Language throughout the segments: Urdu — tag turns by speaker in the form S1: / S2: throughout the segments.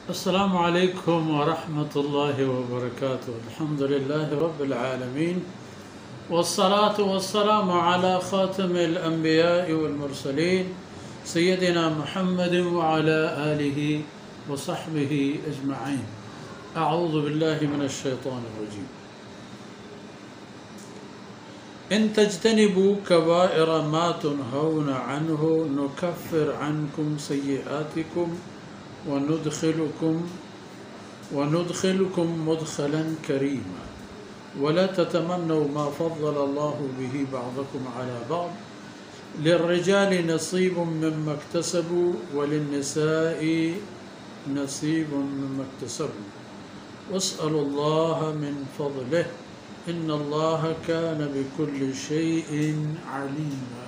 S1: السلام عليكم ورحمة الله وبركاته. الحمد لله رب العالمين، والصلاة والسلام على خاتم الأنبياء والمرسلين سيدنا محمد وعلى آله وصحبه أجمعين. أعوذ بالله من الشيطان الرجيم. إن تجتنبوا كبائر ما تنهون عنه نكفر عنكم سيئاتكم وندخلكم مدخلا كريما ولا تتمنوا ما فضل الله به بعضكم على بعض للرجال نصيب مما اكتسبوا وللنساء نصيب مما اكتسبوا واسألوا الله من فضله إن الله كان بكل شيء عليما.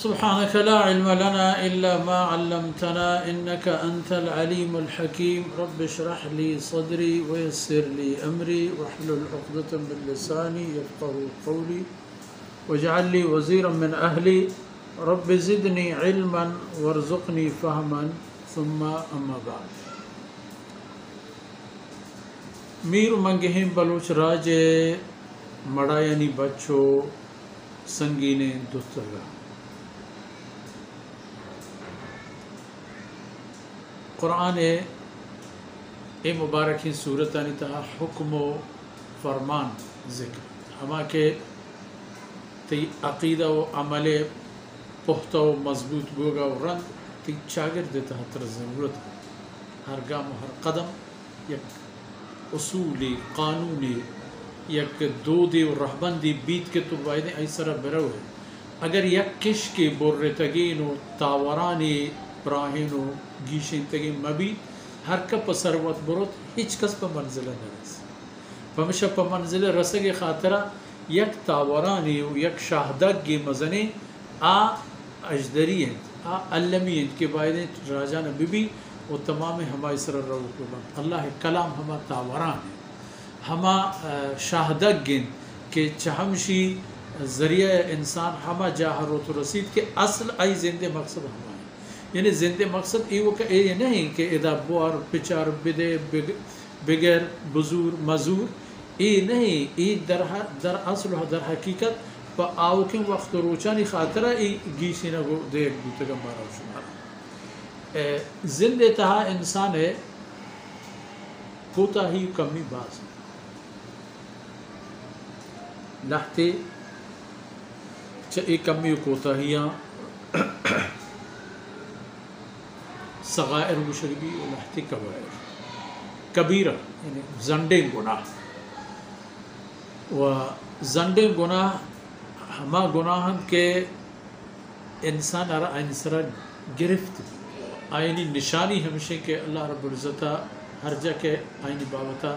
S1: سبحانك لا علم لنا إلا ما علمتنا إنك أنت العليم الحكيم. رب اشرح لي صدري ويسر لي أمري واحلل عقدة من لساني يفقهوا قولي واجعل لي وزيرا من أهلي رب زدني علما وارزقني فهما ثم أما بعد. میر منگہم بلوچ راجے مڑایانی بچو سنگینے دستگا قرآن اے مبارکی صورت انتہا حکم و فرمان ذکر ہما کے تی عقیدہ و عمل پختہ و مضبوط گوگا و رنگ تی چاگر دیتا تر ضرورت ہر گام و ہر قدم یک اصولی قانونی یک دودی و رہبندی بیت کے تو وائدیں ایسرا برو ہے. اگر یک کش کے برتگین و تاورانی براہین و گیشین تگین مبی ہر کپ سروت بروت ہیچ کس پا منزل نرس پمشا پا منزل رسگ خاطرہ یک تاورانی و یک شاہدگ گی مزنے اجدری ہیں علمی ہیں کہ بائدیں راجان بی بی و تمام ہما اسر روک بند اللہ کلام ہما تاوران ہیں ہما شاہدگ گن کہ چہمشی ذریعہ انسان ہما جاہروت و رسید کے اصل ای زندے مقصد ہما ہے. یعنی زندے مقصد یہ نہیں کہ ادا بوار پچار بدے بغیر بزور مزور ای نہیں ای در اصل و در حقیقت پا آوکن وقت روچانی خاطرہ ای گیسی نگو دیکھ بوتگا مارا شمارا زندے تہا انسان ہے کوتا ہی کمی باز لہتے چاہے کمی کوتا ہیاں صغائر مشربی و لہتے کبائر کبیرہ یعنی زنڈے گناہ و زنڈے گناہ ہما گناہم کے انسان انسرا گرفت آئینی نشانی ہمشہ کہ اللہ رب العزتہ ہر جا کے آئینی بابتا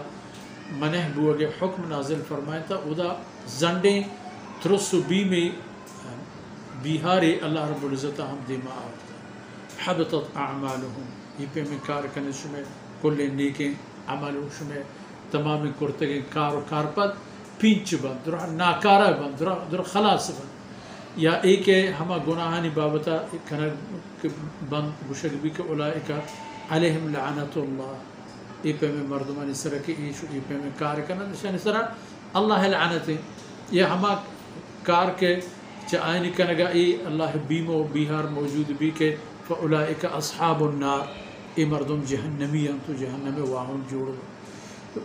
S1: منہ بوگے حکم نازل فرمائے تا ادا زنڈیں ترسو بی میں بیہارے اللہ رب العزتہ ہم دیما آورتا حبطت اعمالهم یہ پہ میں کار کرنے شمیں کل نیکیں عملوں شمیں تمام کرتگیں کار و کارپت پینچ بند در ناکارہ بند در خلاص بند یا ایک ہما گناہانی بابتا بند گشک بھی کہ اولائکا علیہم لعنت اللہ ای پہ میں مردمانی سرہ کی ایشو ای پہ میں کار کرنا نشانی سرہ اللہ لعنت یہ ہما کار کے چاہائنی کنگا ای اللہ بیمو بیہار موجود بھی کہ فاولائکا اصحاب النار ای مردم جہنمی ہیں تو جہنم واہن جوڑ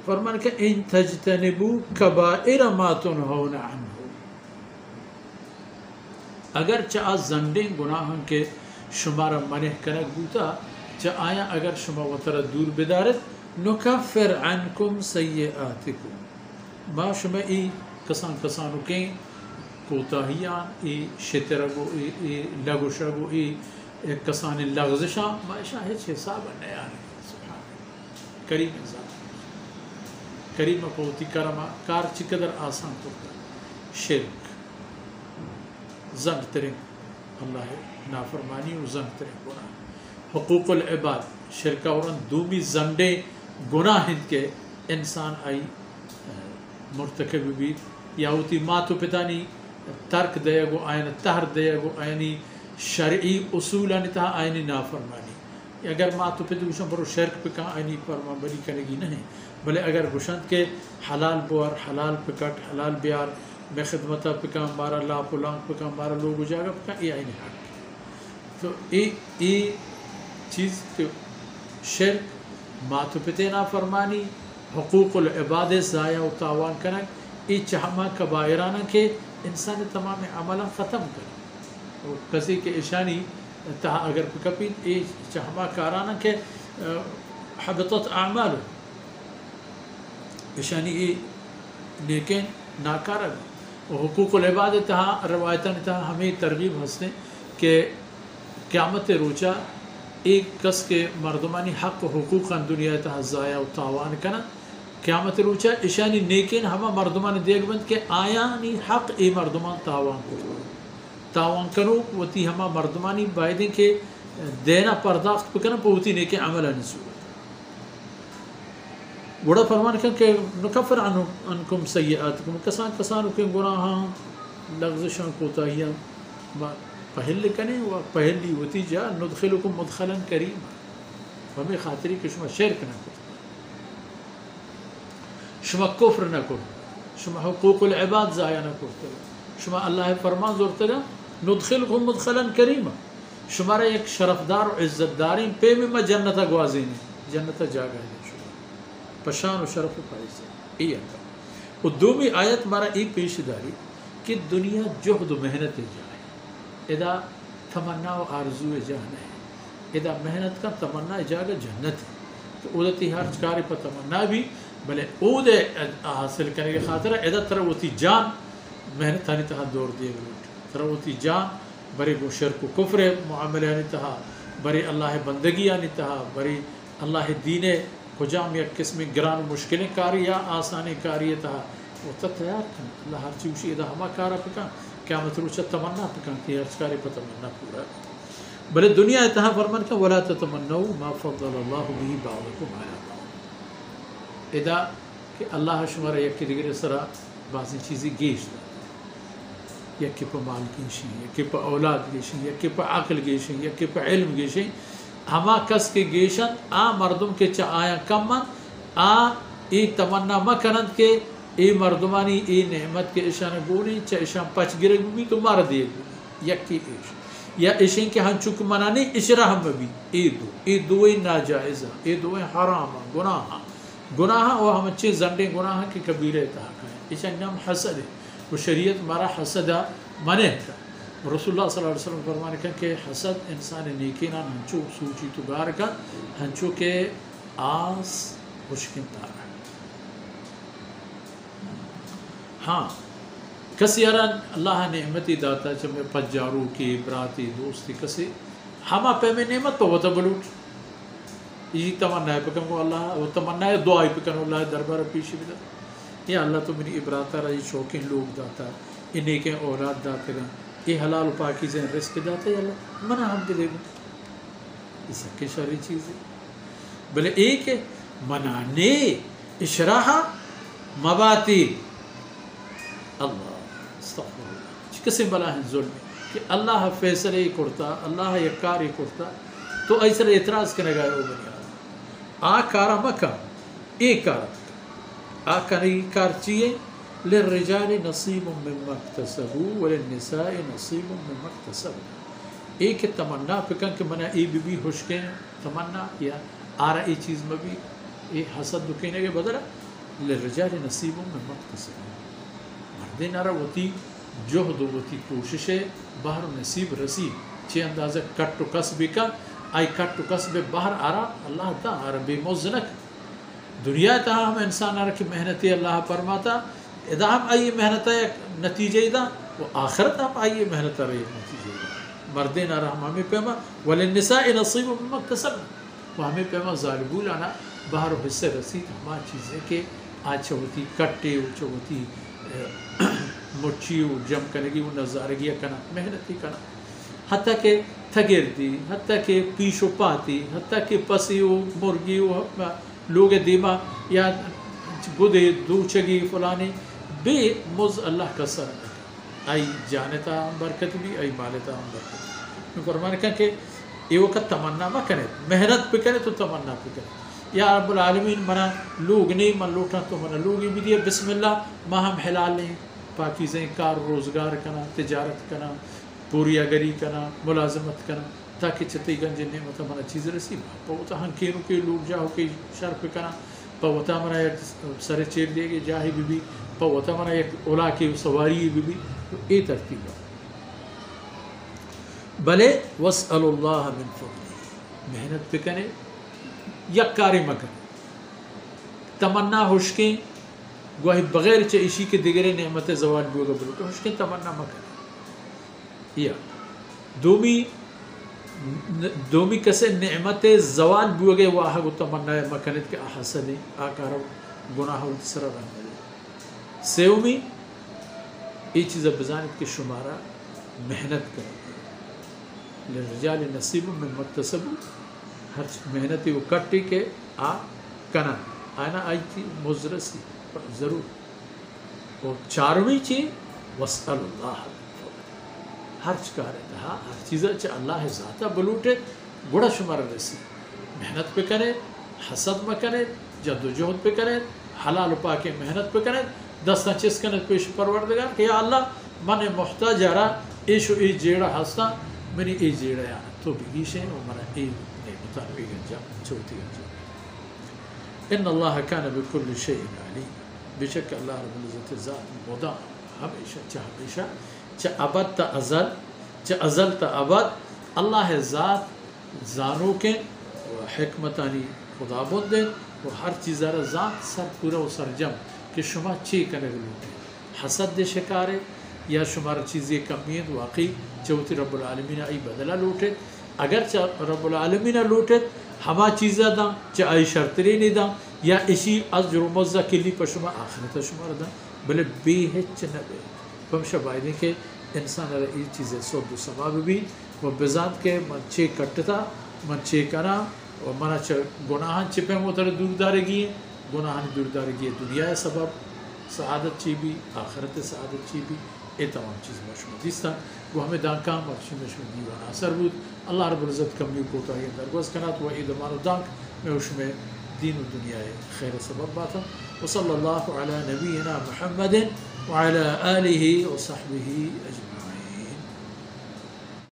S1: فرمان کہ ان تجتنبو کبائر ما تنہون عنہ اگر چاہ زنڈیں گناہاں کے شمارا منہ کنک بوتا چاہ آیا اگر شما وطر دور بدارت نکفر عنکم سیئاتکم ما شما ای کسانو کہیں کوتاہیان ای شترگو ای لگو شگو ای کسان لغزشاں ما اشاہ ہیچ حساب نہیں آنے سبحان کریم انسان کریم پوتی کرما کار چقدر آسان کرتا شرک زنگ ترنگ اللہ نافرمانی و زنگ ترنگ گناہ حقوق العباد شرکہ ورن دومی زنڈے گناہ ہند کے انسان آئی مرتکب بھی یا ہوتی ماتو پتانی ترک دے گو آئین تہر دے گو آئینی شرعی اصول انتہا آئینی نافرمانی اگر ما تو پہ دوشن برو شرک پہ کہاں آئینی فرما بری کرے گی نہیں بلے اگر گوشند کے حلال بوار حلال پکٹ حلال بیار میں خدمتہ پہ کہاں مارا لا پلانگ پہ کہاں مارا لوگ ہو جائے گا پہ کہاں یہ آئینی حق تو ای چیز کہ شرک ما تو پہ نا فرمانی حقوق العباد ضائع و تاوان کنک ای چہما کبائرانہ کے انسان تمام عملہ ختم کرے اور کسی کے اشانی تہا اگر کپید ای چہما کارانہ کے حبطت اعمال اشانی ای لیکن ناکارہ اور حقوق العباد تہا روایتاً تہا ہمیں ترغیب ہستے کہ قیامت روچہ ایک کس کے مردمانی حق و حقوقاً دنیا تہا ضائع و تاوان کنا قیامت روچہ اشانی نیکین ہما مردمان دیکھ بند کہ آیانی حق ای مردمان تاوان کرو تاوان کنو وتی ہما مردمانی بائدیں کہ دینا پرداخت بکنا پوتی نیکے عملہ نصورت بڑا فرمان کہ نکفر عنکم سیئاتکم کسانو کے گناہاں لغزشان کوتاہیاں پہل کنے و پہلی وتی جا ندخلکم مدخلا کریم ہمیں خاطری کہ شما شرک نہ کرو شما کفر نہ کرو شما حقوق العباد ضائع نہ کرو شما اللہ فرمان زورتے گا ندخلکم مدخلا کریم شمارا ایک شرفدار و عزت داری پہ میں جنتا گوازین جنتا جاگا ہے شما پشان و شرف و پائیسے ای اکا و دومی آیت مارا ای پیش داری کہ دنیا جہد و محنت جائے ادا تمنا و آرزو جہاں ہے ادا محنت کا تمنا جاگا جنت ہے تو ادتی ہر چکاری پر تمنا بھی بلے اود حاصل کرنے کے خاطر ادا تروتی جان محنت آنی تہا دور دیے گلوٹ تروتی جان بری گو شرک و کفر معاملے آنی تہا بری اللہ بندگی آنی تہا بری اللہ دین خجام یا قسم گران مشکلیں کاری یا آسانی کاری تہا وہ تا تیار کن اللہ ہر چیوشی ادا ہما کارا پکا قیامت روچہ تمنا پکا کہ ہر چکاری پر تمنا پورا بلے دنیا اتہا فرمان کا وَلَا تَتَمَنَّوْا مَا فَضَّلَ اللَّهُ بِهِ بَعْضَكُمْ عَلَى بَعْضٍ ادا کہ اللہ شمارا یکی دیگر سرا بعضی چیزیں گیش دا یکی پا مال گیشیں یکی پا اولاد گیشیں یکی پا عقل گیشیں یکی پا علم گیشیں ہما کس کے گیشن آ مردم کے چا آیا کمن آ ای تمنا مکنند کے ای مردمانی ای نعمت کے اشان گونی چا اشان پچ گرگ بھی تو مار دیے گونی یکی ایش یا اشین کے ہن چک منانی اشرا ہم بھی ای دوئی ناجائزہ ای دوئی حرام گناہ وہ ہم اچھے زنڈے گناہ کی کبیرے تحقا ہے اشان نام حسد ہے وہ شریعت مارا حسدہ منع کا رسول اللہ صلی اللہ علیہ وسلم فرمانے کا کہ حسد انسان نیکینان ہنچو سوچی تو گار کا ہنچو کے آس خوشکن تارا ہاں کسی اران اللہ نعمتی داتا جب میں پجارو کی براتی دوستی کسی ہما پہ میں نعمت پہ وطا بلوٹ یہ تمنا ہے پکن کو اللہ وہ تمنا ہے دعائی پکن اللہ دربار پیشی بھی داتا یا اللہ تو میری عبراتا رہی شوقین لوگ داتا انہیں کے اولاد داتے گا یہ حلال و پاکیزیں رزق داتا ہے اللہ منع ہم بھی دے گا یہ سب کے شرعی چیز ہے بلے ایک ہے منانے اشراح مباتی اللہ استغفر اللہ کسی بلا ہے ظلم کہ اللہ فیصلے کرتا اللہ یکاری کرتا تو ایسا اعتراض کرنے گا وہ بنی آ کارا مکہ ایک کارا آکھنی کار چیئے للرجال نصیب مما اکتسبوا وللنساء نصیب مما اکتسبوا ایک تمنا پکن کہ منہ ای بی ہوشکیں تمنا یا آرہ ای چیز میں بھی ای حسد دکینے کے بدلہ للرجال نصیب مما اکتسبوا مردین آرہ وتی جہد وتی کوشش باہر نصیب رسیب چی اندازہ کٹ و کسبی کا آئی کٹ و کسب باہر آرہ اللہ تا آرہ بے موزنک دنیا تا ہم انسان آرہ کی محنتی اللہ فرماتا ادا ہم آئیے محنت ہے نتیجہ دا وہ آخرت ہم آئیے محنت رہی نتیجہ دا مردین آرہ ہمیں پیما وللنساء نصیب مما اکتسبوا وہ ہمیں پیما ظالبو لانا باہر و حصہ رسید ہما چیزیں کہ آج چوتی کٹے و چوتی مچی و جم کنگی و نظارگی کنا محنتی کنا حتیٰ کہ تھگر دی حتیٰ کہ پیش و پاتی حتیٰ کہ پسی و مرگی و لوگ دیما یا گدے دوچگی فلانی بے مز اللہ کا سر آئی جانتا ہم برکت بھی آئی مالتا ہم برکت بھی فرمانے کہا کہ یہ وقت تمنا مہ کرے، محنت پہ کرے تو تمنا پہ کرے. یا رب العالمین منا لوگ نہیں من لوٹا تو منا لوگ بھی دیا بسم اللہ ما ہم حلال نہیں پاکیزیں کار روزگار کنا تجارت کنا پوری اگری کنا ملازمت کنا تاکہ چتی گنج نعمت منا چیز رسی پوتا ہن کینو کے لوگ جاؤ کے شرف کنا پوتا منا ایک سر چیر لے گے جاہی بھی پوتا منا ایک اولا کی سواری بھی اے ترتیب بلے واسأل اللہ من فضلہ محنت پہ کرے یک کاری مکن تمنا ہوشکیں گوہی بغیر چا اسی کے دیگرے نعمت زوال بیوگا بلوکے ہوشکیں تمنا مکن یا دومی کسے نعمت زوال بیوگے واہا گو تمنا مکنت کے احسنی آکارا گناہ سر رہنے دے سیومی یہ چیزہ بزانت کے شمارہ محنت کریں للرجال نصیب من مکتسب ہر محنتی وہ کٹی کے آ کنا آنا آئی تھی مزرسی ضرور اور چارویں چیز واسأل اللہ ہر چکارے تھا ہر چیزہ چاہ اللہ ذاتہ بلوٹے گوڑا شمار رسی محنت پہ کرے حسد میں کرے جد و جہد پہ کرے حلال پاکے محنت پہ کرے دستا چیز کنت پیش پروردگار کہ یا اللہ من محتاج آرہ ایشو ای جیڑا ہستا منی ای جیڑا یا تو بگیشیں اور منا ای نعمتان ای گنجا چوتی گنجا ان اللہ کان بکل شیء علیم بشک اللہ رب العزت ذات مدام ہمیشہ چاہ ابد تا ازل چاہ ازل تا ابد اللہ ذات زانو کے و حکمتانی خدا بندیں و ہر چیز را ذات سر پورا و سرجم کہ شما چی کرے گلوٹے حسد دے شکارے یا شمار چیزیں کمیت واقعی چوتی رب العالمین ای بدلہ لوٹے اگر چاہ رب العالمین لوٹے ہما چیزہ دا چاہ آئی شرطری نہیں دا یا اسی عزر و مزہ کے لیے پر شما آخرت شمار دا بلے بے ہچ نبے فمشہ بائدیں کہ انسان را ای چیزیں سود و سماب بھی و بزاد کے من چے کٹتا من چے کنا و منا چاہ گناہاں چپے موتر دور دارے گی گناہاں دور دارے گی دنیا سبب سعادت چی بھی آخرت سعادت چی بھی اے تمام چیز مشمودیستا وہ ہمیں دان کام اکشی مشمود دیوان اثر بود اللہ رب العزت کمیو کوتا ہے درگوز کنات و اید مانو دانک میں اس میں دین و دنیا خیر سبب باتا وصلی اللہ علی نبینا محمد وعلى آلہ وصحبہ اجمعین.